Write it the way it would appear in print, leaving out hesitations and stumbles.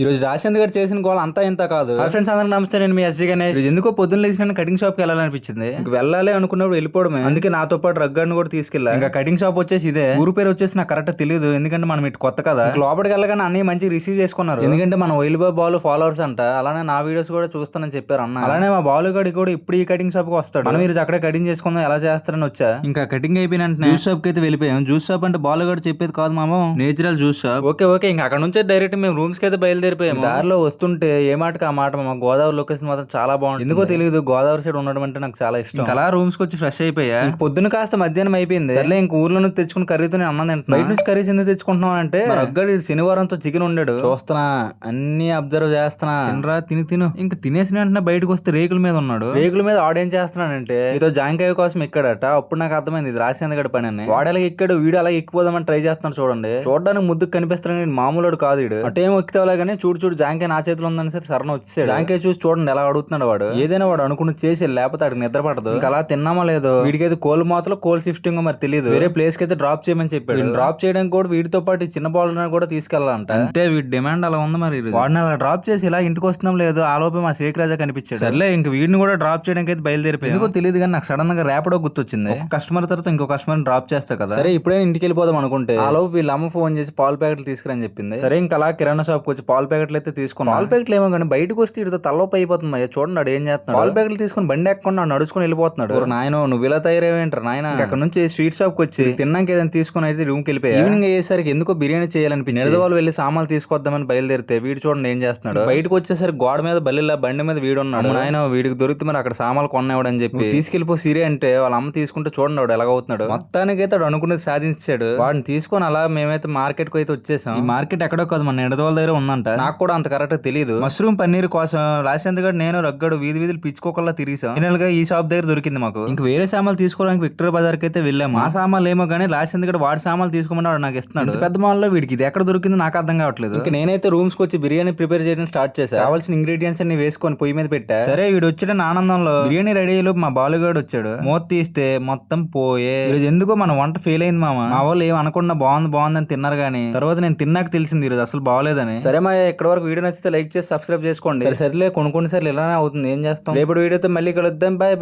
ఈ రోజు రాజేంద్ర గారు చేసిన గోల్ అంతా ఇంత కాదు. ఫ్రెండ్స్ అందరికి నమస్తే, నేను మీ ఎస్జీ గణేష్. ఎందుకో పొద్దున్న లేచిన కటింగ్ షాప్ కి వెళ్ళాలనిపించింది. ఇంక వెళ్ళాలి అనుకున్నప్పుడు వెళ్ళిపోవడమే. అందుకే నాతో పాటు రగ్గాడిని కూడా తీసుకెళ్ళా. ఇంకా కటింగ్ షాప్ వచ్చేసి ఇదే. ఊరు పేరు వచ్చేసి నాకు కరెక్ట్ తెలియదు, ఎందుకంటే మనం ఇటు కొత్త కదా. లోపలికి వెళ్ళగానే అన్ని మంచి రిసీవ్ చేసుకున్నారు. ఎందుకంటే మన వైల్బాబ్ బాల్ ఫాలోవర్స్ అంట. అలానే నా వీడియోస్ కూడా చూస్తానని చెప్పారు అన్న. అలానే మా బాలు గడి కూడా ఇప్పుడు ఈ కటింగ్ షాప్ కి వస్తాడు. మనం మీరు అక్కడే కటింగ్ చేసుకుందాం ఎలా చేస్తారని వచ్చా. ఇంకా కటింగ్ అయిపోయిన జ్యూస్ షాప్ కి అయితే వెళ్ళిపోయాం. జ్యూస్ షాప్ అంటే బాలు గడి చెప్పేది కాదు మామ, నేచురల్ జ్యూస్ షాప్. ఓకే ఇంకా అక్కడ నుంచే డైరెక్ట్ మేము రూమ్స్ కి అయితే బయలుదేరిపోయాం. దారిలో వస్తుంటే ఏ మాటకి ఆ మాట మా గోదావరి లొకేషన్ మాత్రం చాలా బాగుంది. ఎందుకో తెలియదు, గోదావరి సైడ్ ఉండడం అంటే నాకు చాలా ఇష్టం. అలా రూమ్స్ కి వచ్చి ఫ్రెష్ అయిపోయా. పొద్దున కాస్త మధ్యాహ్నం అయిపోయింది. సర్లే ఇంక ఊర్లో నుంచి తెచ్చుకుని కర్రీతో అన్నం తింటున్నా. బయట నుంచి కర్రీస్ ఎందుకు తెచ్చుకుంటున్నాం అంటే రగ్గడి శనివారంతో చికెన్ ఉండాడు. చూస్తున్నా, అన్ని అబ్జర్వ్ చేస్తున్నా. తినరా తిను. ఇంకా తినేసిన వెంటనే బయటకు వస్తే రేకుల మీద ఉన్నాడు. రేకుల మీద ఆడేం చేస్తున్నాడంటే ఇదో జాంకాయ కోసం ఎక్కడట. అప్పుడు నాకు అర్థమైంది ఇది రాసేంద్ర గడి పని అని. వాడేలా ఎక్కాడు, వీడు అలా ఎక్కిపోదామని ట్రై చేస్తున్నాడు. చూడండి, చూడడానికి ముద్దుకు కనిపిస్తున్నాడు, మామూలు కాదు వీడు. అటేం ఎక్కితేవలా కానీ చూడు జాంకాయ నా చేతిలో ఉందని సరే సరణ వచ్చేసాడు. జాంకాయ చూసి చూడండి ఎలా అడుగుతున్నాడు వాడు. ఏదైనా వాడు అనుకుని చేసి లేకపోతే అడిగి నిద్ర పడదు. ఇంకా అలా తిన్నామా లేదో, వీడికైతే కోల్ మాతలో కోల్ షిఫ్టింగ్ మరి తెలియదు. వేరే ప్లేస్ కి అయితే డ్రాప్ చేయమని చెప్పాడు. డ్రాప్ చేయడానికి కూడా వీడితో పాటు చిన్న బాల్ కూడా తీసుకెళ్లాలంట. అంటే వీడి డిమాండ్ అలా ఉంది. మరి వాడిని అలా డ్రాప్ చేసి ఇలా ఇంటికి వస్తున్నాం లేదు, ఆ లోపే మా శేఖ్ రాజా కనిపించాడు. సర్లే ఇంక వీడిని కూడా డ్రాప్ చేయడానికి అయితే బయలుదేరిపోయింది. ఎందుకో తెలియదు కానీ నాకు సడన్ గా ర్యాపిడో గుర్తొచ్చింది. కస్టమర్ తర్వాత ఇంకో కస్టమర్ డ్రాప్ చేస్తా కదా, సరే ఇప్పుడే ఇంటికి వెళ్ళిపోదాం అనుకుంటే ఆ లోపు వీళ్ళ అమ్మ ఫోన్ చేసి పాల ప్యాకెట్లు తీసుకురని చెప్పింది. సరే ఇంకా అలా కిరాణా షాప్ వచ్చి పాల ప్యాకెట్లు అయితే తీసుకున్నాం. పాల ప్యాకెట్లు ఏమో కానీ బయటకు వస్తే ఇటు తలలోపు అయిపోతుంది. అయ్యా చూడండి ఏం చేస్తున్నాడు. పాల ప్యాకెట్లు తీసుకుని బండి ఎక్కకుండా నడుచుకుని వెళ్ళిపోతున్నాడు. నాయన నువ్వు ఇలా తయారేంటారు నాయన. అక్కడ నుంచి స్వీట్ షాప్ కి వచ్చి తిన్నాక ఏదైనా తీసుకుని అయితే రూమ్ కి వెళ్ళిపోయి ఈవినింగ్ అయ్యేసరికి ఎందుకో బిర్యానీ చేయాలనిపించింది. వాళ్ళు వెళ్ళి సామాన్లు తీసుకొద్దామని బయలుదేరితే వీడు చూడండి ఏం చేస్తున్నాడు. బయటకు వచ్చేసరికి గోడ మీద బల్లిలా బండి మీద వీడు ఉన్నాడు. ఆయన వీడికి దొరికితే మరి అక్కడ సామాన్లు కొన్నాడని చెప్పి తీసుకెళ్లిపో సిరి అంటే వాళ్ళ అమ్మ తీసుకుంటే చూడండి వాడు ఎలాగవుతున్నాడు. మొత్తానికైతే వాడు అనుకున్నది సాధించాడు. వాడిని తీసుకొని అలా మేమైతే మార్కెట్ కు అయితే వచ్చేసాం. ఈ మార్కెట్ ఎక్కడో కాదు, మన ఎడదోళ్ళ దగ్గర ఉందంట. నాకు కూడా అంత కరెక్ట్ తెలియదు. మష్రూమ్ పన్నీర్ కోసం రాజేంద్ర గారు నేను రగ్గడు వీధులు పిచ్చుకోకల్లా తిరిగాం. ఫైనల్ గా ఈ షాప్ దగ్గర దొరికింది మాకు. ఇంక వేరే సామాన్లు తీసుకోవడానికి విక్టోరియా బజార్ కి అయితే వెళ్ళాము. ఆ సామాన్లు ఏమో కానీ రాజేంద్ర గారు వాడి సామాన్లు తీసుకోమని వాడు నాకు ఇస్తున్నాడు. పెద్ద మాల్లో వీడికి ఇది ఎక్కడ దొరికిందో నాకు అర్థం కావట్లేదు. ఇంకా నేనైతే రూమ్స్ కి వచ్చి బిర్యానీ ప్రిపేర్ చేయడం స్టార్ట్ చేశాను. కావాల్సిన ఇంగ్రీడియంట్స్ అన్ని వేసుకొని పొయ్యి మీద పెట్టా. సరే వీడు వచ్చాడు ఆనందంలో. బిర్యానీ రెడీ అయ్యేలోపు మా బాలుగాడు వచ్చాడు. మూత తీస్తే మొత్తం పోయే. ఈరోజు ఎందుకో మన వంట ఫెయిల్ అయింది మామ. మా వాళ్ళు ఏం అనకుండా బాగుందని తిన్నారు కానీ తర్వాత నేను తిన్నాక తెలిసింది ఈరోజు అసలు బాగోలేదని. సరే మా ఇక్కడ వరకు వీడియో నచ్చితే లైక్ చేసి సబ్స్క్రైబ్ చేసుకోండి. సరేలే కొన్ని సార్లు ఇలానే అవుతుంది, ఏం చేస్తాం. రేపు వీడియోతో మళ్ళీ కలుద్దాం. బాయ్.